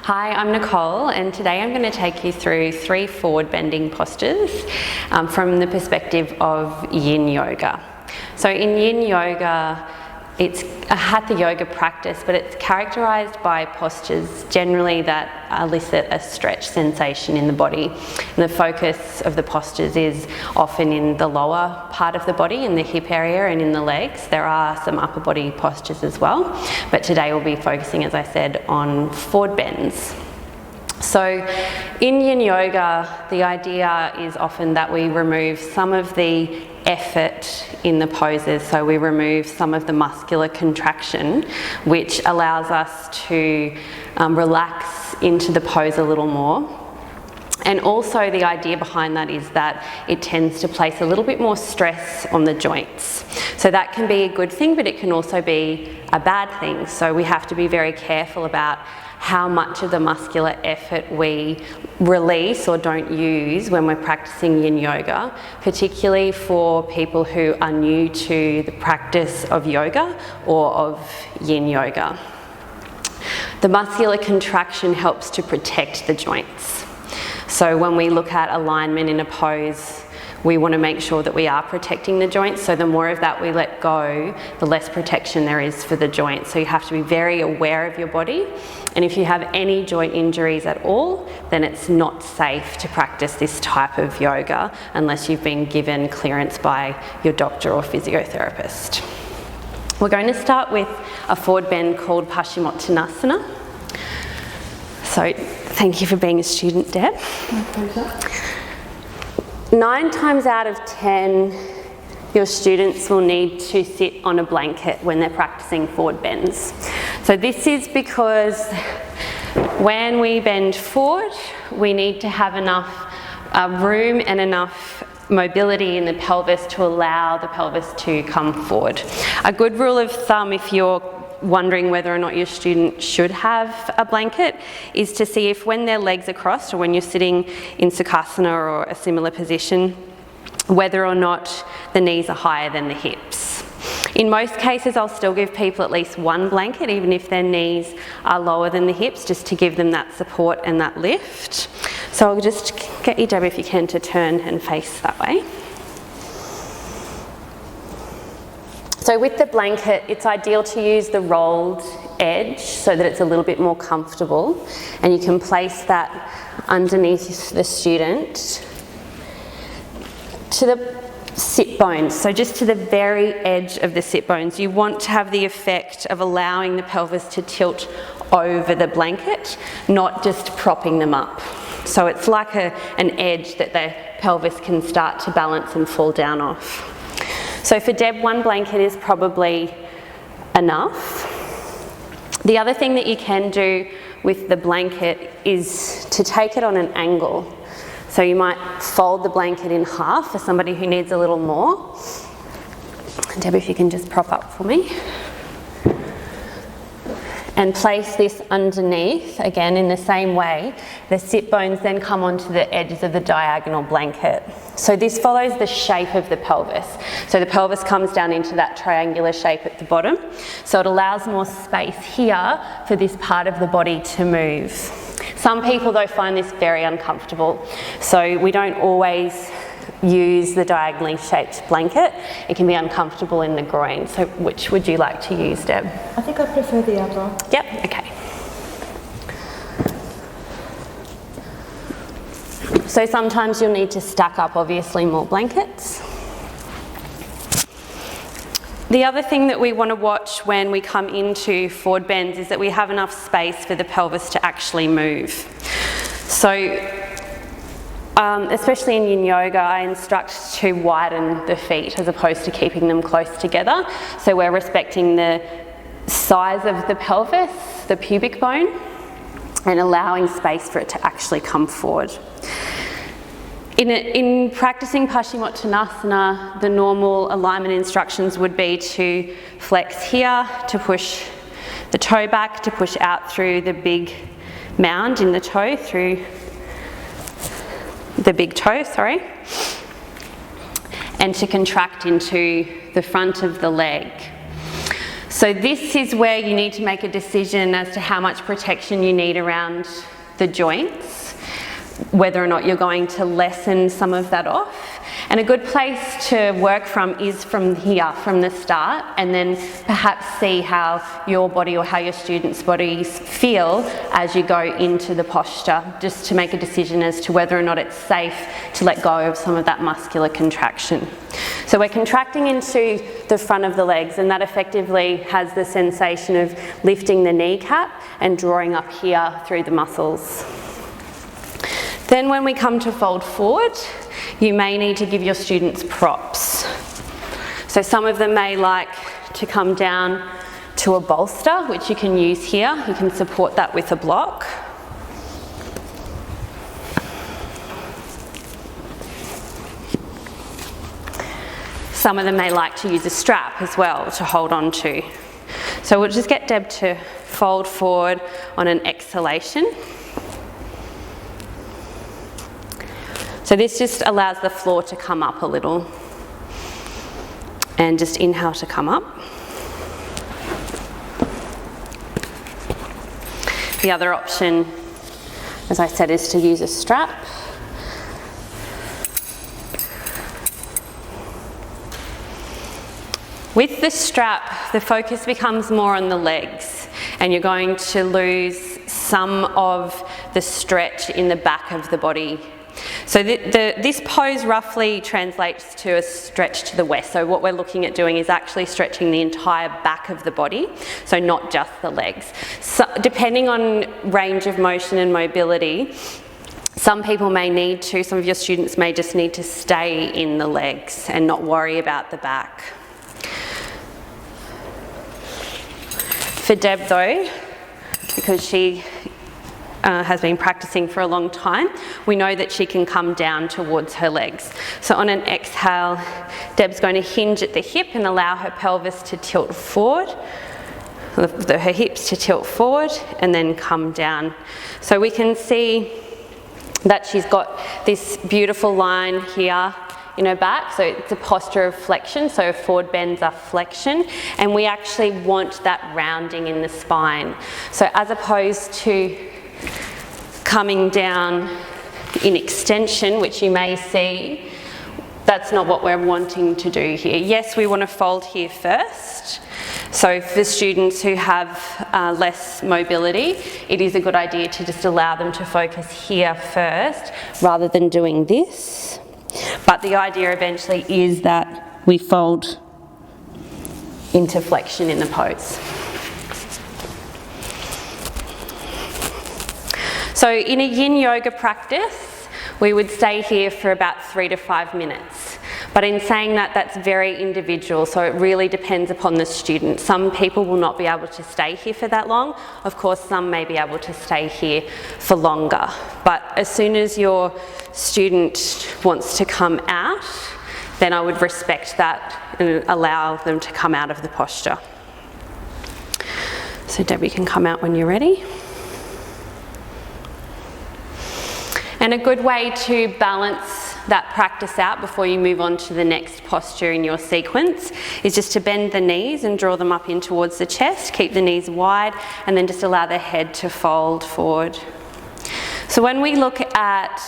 Hi, I'm Nicole, and today I'm going to take you through 3 forward bending postures from the perspective of Yin Yoga. So in Yin Yoga, it's a Hatha Yoga practice, but it's characterised by postures generally that elicit a stretch sensation in the body. And the focus of the postures is often in the lower part of the body, in the hip area and in the legs. There are some upper body postures as well, but today we'll be focusing, as I said, on forward bends. So in Yin Yoga, the idea is often that we remove some of the effort in the poses, so we remove some of the muscular contraction, which allows us to relax into the pose a little more. And also the idea behind that is that it tends to place a little bit more stress on the joints. So that can be a good thing, but it can also be a bad thing. So we have to be very careful about how much of the muscular effort we release or don't use when we're practicing Yin Yoga, particularly for people who are new to the practice of yoga or of Yin Yoga. The muscular contraction helps to protect the joints. So when we look at alignment in a pose, we want to make sure that we are protecting the joints. So the more of that we let go, the less protection there is for the joints. So you have to be very aware of your body. And if you have any joint injuries at all, then it's not safe to practice this type of yoga unless you've been given clearance by your doctor or physiotherapist. We're going to start with a forward bend called Paschimottanasana. So thank you for being a student, Deb. My pleasure. 9 times out of 10, your students will need to sit on a blanket when they're practicing forward bends. So this is because when we bend forward, we need to have enough room and enough mobility in the pelvis to allow the pelvis to come forward. A good rule of thumb, if you're wondering whether or not your student should have a blanket, is to see if when their legs are crossed or when you're sitting in Sukhasana or a similar position, whether or not the knees are higher than the hips. In most cases, I'll still give people at least one blanket, even if their knees are lower than the hips, just to give them that support and that lift. So I'll just get you, Deb, if you can, to turn and face that way. So with the blanket, it's ideal to use the rolled edge so that it's a little bit more comfortable, and you can place that underneath the student to the sit bones, so just to the very edge of the sit bones. You want to have the effect of allowing the pelvis to tilt over the blanket, not just propping them up. So it's like an edge that the pelvis can start to balance and fall down off. So for Deb, 1 blanket is probably enough. The other thing that you can do with the blanket is to take it on an angle. So you might fold the blanket in half for somebody who needs a little more. Deb, if you can just prop up for me. And place this underneath, again in the same way. The sit bones then come onto the edges of the diagonal blanket. So this follows the shape of the pelvis. So the pelvis comes down into that triangular shape at the bottom. So it allows more space here for this part of the body to move. Some people though find this very uncomfortable. So we don't always use the diagonally shaped blanket. It can be uncomfortable in the groin. So which would you like to use, Deb? I think I prefer the other. Yep, okay. So sometimes you'll need to stack up, obviously, more blankets. The other thing that we want to watch when we come into forward bends is that we have enough space for the pelvis to actually move. So especially in Yin Yoga, I instruct to widen the feet as opposed to keeping them close together. So we're respecting the size of the pelvis, the pubic bone, and allowing space for it to actually come forward. In practicing Paschimottanasana, the normal alignment instructions would be to flex here, to push the toe back, to push out through the big mound in the toe, through the big toe, and to contract into the front of the leg. So this is where you need to make a decision as to how much protection you need around the joints, whether or not you're going to lessen some of that off. And a good place to work from is from here, from the start, and then perhaps see how your body or how your students' bodies feel as you go into the posture, just to make a decision as to whether or not it's safe to let go of some of that muscular contraction. So we're contracting into the front of the legs, and that effectively has the sensation of lifting the kneecap and drawing up here through the muscles. Then when we come to fold forward, you may need to give your students props. So some of them may like to come down to a bolster, which you can use here. You can support that with a block. Some of them may like to use a strap as well to hold on to. So we'll just get Deb to fold forward on an exhalation. So this just allows the floor to come up a little, and just inhale to come up. The other option, as I said, is to use a strap. With the strap, the focus becomes more on the legs, and you're going to lose some of the stretch in the back of the body. So this pose roughly translates to a stretch to the west. So what we're looking at doing is actually stretching the entire back of the body, so not just the legs. So depending on range of motion and mobility, some people may need to, some of your students may just need to stay in the legs and not worry about the back. For Deb though, because she has been practicing for a long time, we know that she can come down towards her legs. So on an exhale, Deb's going to hinge at the hip and allow her pelvis to tilt forward, her hips to tilt forward, and then come down. So we can see that she's got this beautiful line here in her back, so it's a posture of flexion, so forward bends are flexion, and we actually want that rounding in the spine. So as opposed to coming down in extension, which you may see, that's not what we're wanting to do here. Yes, we want to fold here first. So for students who have less mobility, it is a good idea to just allow them to focus here first rather than doing this. But the idea eventually is that we fold into flexion in the pose. So in a yin yoga practice, we would stay here for about 3 to 5 minutes. But in saying that, that's very individual, so it really depends upon the student. Some people will not be able to stay here for that long. Of course, some may be able to stay here for longer. But as soon as your student wants to come out, then I would respect that and allow them to come out of the posture. So Debbie can come out when you're ready. And a good way to balance that practice out before you move on to the next posture in your sequence is just to bend the knees and draw them up in towards the chest. Keep the knees wide and then just allow the head to fold forward. So when we look at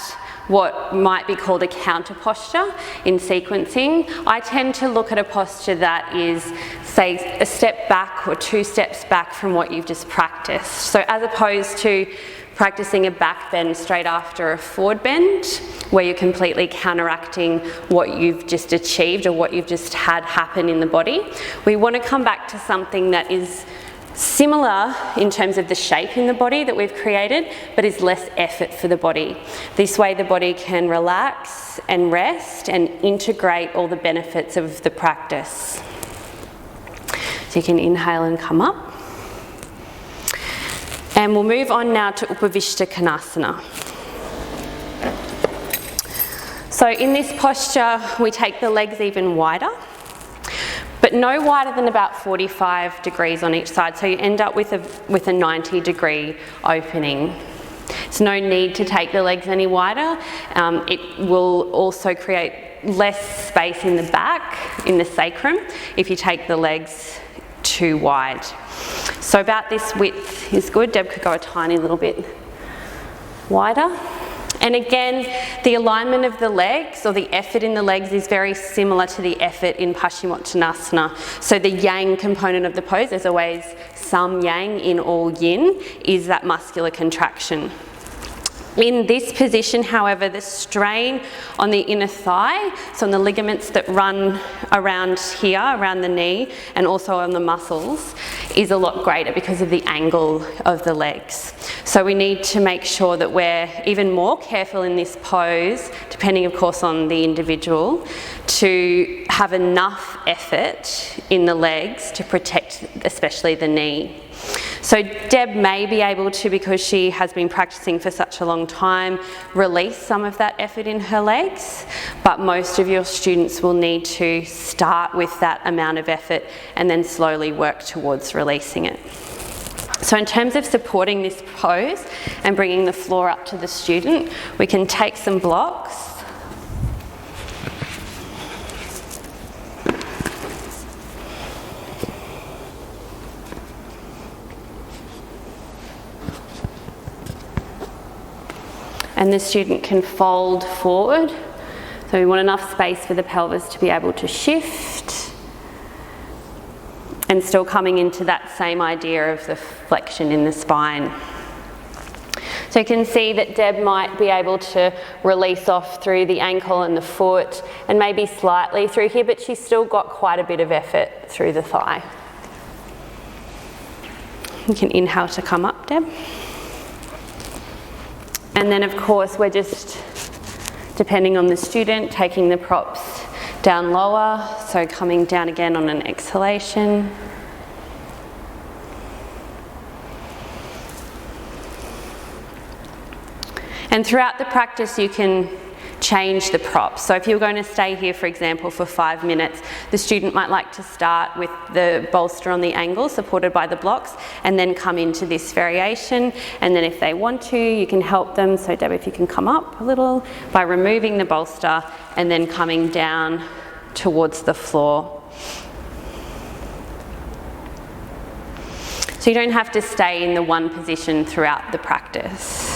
what might be called a counter posture in sequencing, I tend to look at a posture that is, say, a step back or 2 steps back from what you've just practiced. So as opposed to practicing a back bend straight after a forward bend, where you're completely counteracting what you've just achieved or what you've just had happen in the body, we want to come back to something that is similar in terms of the shape in the body that we've created, but is less effort for the body. This way the body can relax and rest and integrate all the benefits of the practice. So you can inhale and come up. And we'll move on now to Upavishta Konasana. So in this posture, we take the legs even wider, but no wider than about 45 degrees on each side. So you end up with a 90-degree opening. There's no need to take the legs any wider. It will also create less space in the back, in the sacrum, if you take the legs too wide. So about this width is good. Deb could go a tiny little bit wider. And again, the alignment of the legs, or the effort in the legs, is very similar to the effort in Paschimottanasana. So the yang component of the pose, there's always some yang in all yin, is that muscular contraction. In this position, however, the strain on the inner thigh, so on the ligaments that run around here, around the knee, and also on the muscles, is a lot greater because of the angle of the legs. So we need to make sure that we're even more careful in this pose, depending of course on the individual, to have enough effort in the legs to protect especially the knee. So Deb may be able to, because she has been practicing for such a long time, release some of that effort in her legs, but most of your students will need to start with that amount of effort and then slowly work towards releasing it. So in terms of supporting this pose and bringing the floor up to the student, we can take some blocks. And the student can fold forward. So we want enough space for the pelvis to be able to shift, and still coming into that same idea of the flexion in the spine. So you can see that Deb might be able to release off through the ankle and the foot, and maybe slightly through here, but she's still got quite a bit of effort through the thigh. You can inhale to come up, Deb. And then of course we're just, depending on the student, taking the props down lower, so coming down again on an exhalation. And throughout the practice you can change the props. So if you're going to stay here, for example, for 5 minutes, the student might like to start with the bolster on the angle supported by the blocks and then come into this variation. And then if they want to, you can help them. So Deb, if you can come up a little by removing the bolster and then coming down towards the floor. So you don't have to stay in the one position throughout the practice.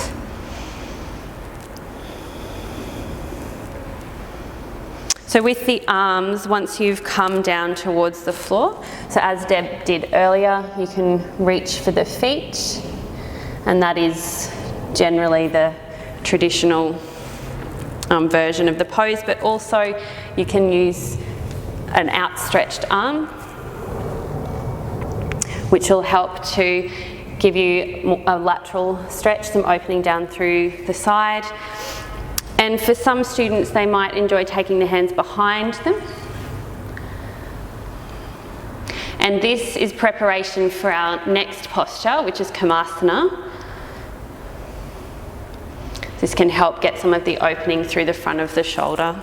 So with the arms, once you've come down towards the floor, so as Deb did earlier, you can reach for the feet, and that is generally the traditional version of the pose, but also you can use an outstretched arm, which will help to give you a lateral stretch, some opening down through the side. And for some students, they might enjoy taking the hands behind them. And this is preparation for our next posture, which is Kamasana. This can help get some of the opening through the front of the shoulder.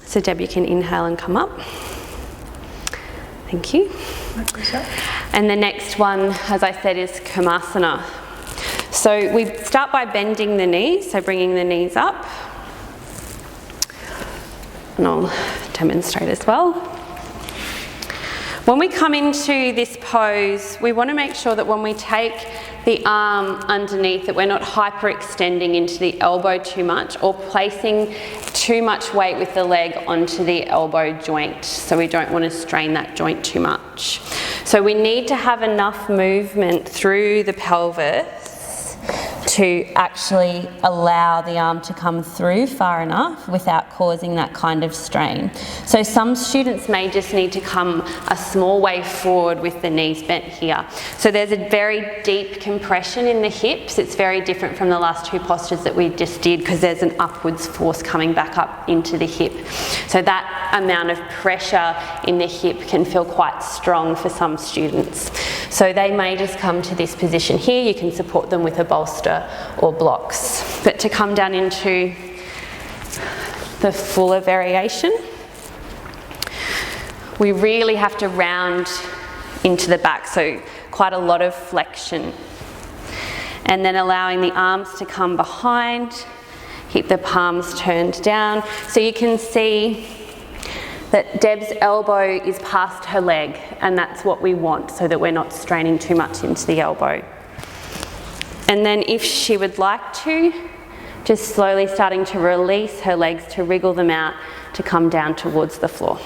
So Deb, you can inhale and come up. Thank you. And the next one, as I said, is Kamasana. So we start by bending the knees, so bringing the knees up. And I'll demonstrate as well. When we come into this pose, we want to make sure that when we take the arm underneath, that we're not hyperextending into the elbow too much or placing too much weight with the leg onto the elbow joint. So we don't want to strain that joint too much. So we need to have enough movement through the pelvis to actually allow the arm to come through far enough without causing that kind of strain. So some students may just need to come a small way forward with the knees bent here. So there's a very deep compression in the hips. It's very different from the last two postures that we just did because there's an upwards force coming back up into the hip. So that amount of pressure in the hip can feel quite strong for some students. So they may just come to this position here. You can support them with a bolster or blocks. But to come down into the fuller variation, we really have to round into the back, so quite a lot of flexion. And then allowing the arms to come behind, keep the palms turned down. So you can see that Deb's elbow is past her leg, and that's what we want so that we're not straining too much into the elbow. And then if she would like to, just slowly starting to release her legs, to wriggle them out, to come down towards the floor.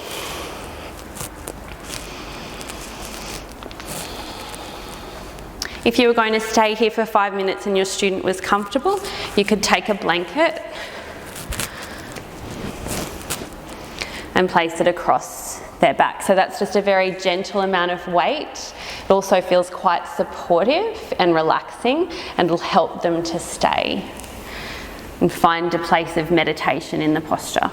If you were going to stay here for 5 minutes and your student was comfortable, you could take a blanket and place it across their back. So that's just a very gentle amount of weight. It also feels quite supportive and relaxing, and will help them to stay and find a place of meditation in the posture.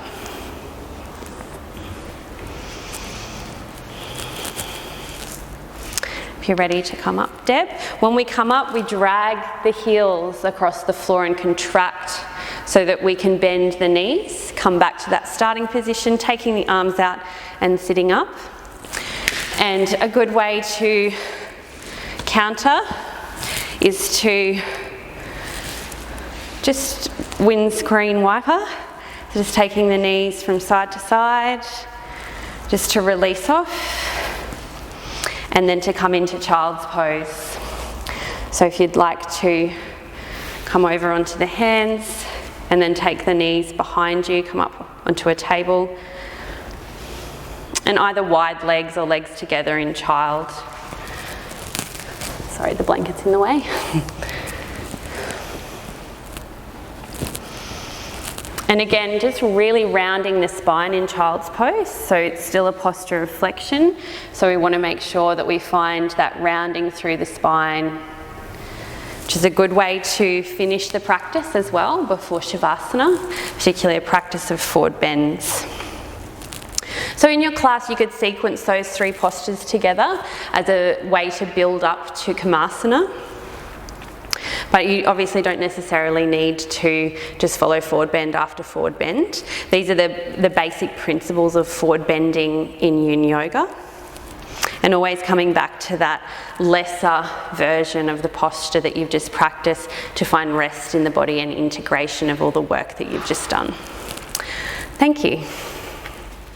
If you're ready to come up, Deb. When we come up, we drag the heels across the floor and contract so that we can bend the knees. Come back to that starting position, taking the arms out and sitting up. And a good way to counter is to just windscreen wiper. So just taking the knees from side to side, just to release off. And then to come into child's pose. So if you'd like to come over onto the hands and then take the knees behind you, come up onto a table. And either wide legs or legs together in child. Sorry, the blanket's in the way. And again, just really rounding the spine in child's pose, so it's still a posture of flexion. So we want to make sure that we find that rounding through the spine, which is a good way to finish the practice as well before Shavasana, particularly a practice of forward bends. So in your class, you could sequence those 3 postures together as a way to build up to Kamasana. But you obviously don't necessarily need to just follow forward bend after forward bend. These are the basic principles of forward bending in Yin Yoga. And always coming back to that lesser version of the posture that you've just practiced to find rest in the body and integration of all the work that you've just done. Thank you.